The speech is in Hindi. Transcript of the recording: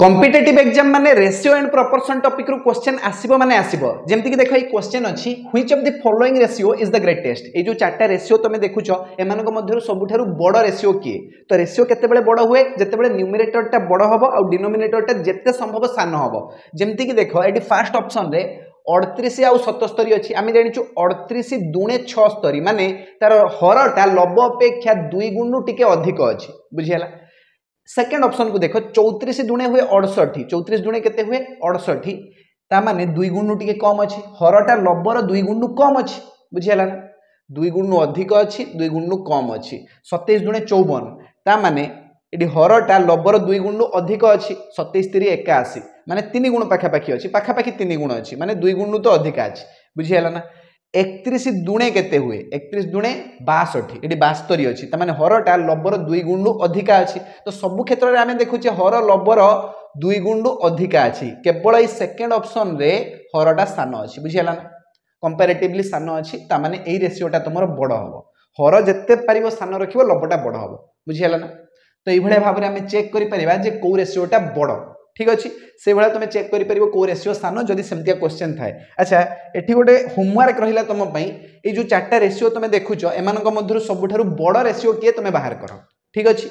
कॉम्पिटिटिव एग्जाम माने रेशियो एंड प्रोपोर्शन टॉपिक रू क्वेश्चन आसीबो माने आसीबो जेमति कि देखो ए क्वेश्चन अछि which of the following ratio is the greatest ए जो चारटा रेशियो तमे देखुछो एमानक मध्यरु सबुठारु बड़ रेशियो की तो रेशियो केते बेले बड़ हुए जते बेले न्यूमरेटर टा बड़ हबो और डिनोमिनेटर टा जते संभव सान हबो जेमति कि देखो एडी फर्स्ट ऑप्शन रे 38 आउ 77 अछि आमे जानिछु 38 दुणे 76 माने तार हरटा लब अपेक्षा 2 गुण टिके अधिक अछि बुझियला। सेकेंड ऑप्शन को देखो 34 दुणे हुए 68 34 दुणे केते हुए 68 ता माने 2 गुण टिके कम अछि हरटा लबर 2 गुण कम अछि बुझियला ना 2 गुण अधिक अछि 2 गुण कम अछि 27 दुणे 54 ता माने एडी हरटा लबर 2 गुण अधिक अछि 27 3 81 माने 3 गुण पाखा पाखी अछि पाखा पाखी 3 गुण अछि माने 2 गुण तो अधिक अछि बुझियला ना। 31 दुणे केते हुए 31 दुणे 62 एडी 72 अछि त माने हरटा लबर 2 गुण अधिका अछि तो सब क्षेत्र रे आमे देखुचे हर लबर 2 गुण अधिका अछि केवल ए सेकंड ऑप्शन रे हरटा स्थान अछि बुझियला ना कंपैरेटिवली स्थान अछि त माने ए रेशियोटा तमरो बड़ हबो हर जत्ते पारिबो स्थान रखिबो लबटा बड़ हबो बुझियला ना। तो एई भले भाबरे आमे चेक करि परिबा जे को रेशियोटा बड़ ठीक अछि से भले तुमे चेक करि परिबो को रेशियो स्थान जदी सेमतिया क्वेश्चन थाए। अच्छा एठी गोटे होमवर्क रहिला तम पई ए जो चारटा रेशियो तुमे देखुचो एमानक मध्यरु सबुठारु बड़ रेशियो किए तुमे बाहर करो ठीक अछि।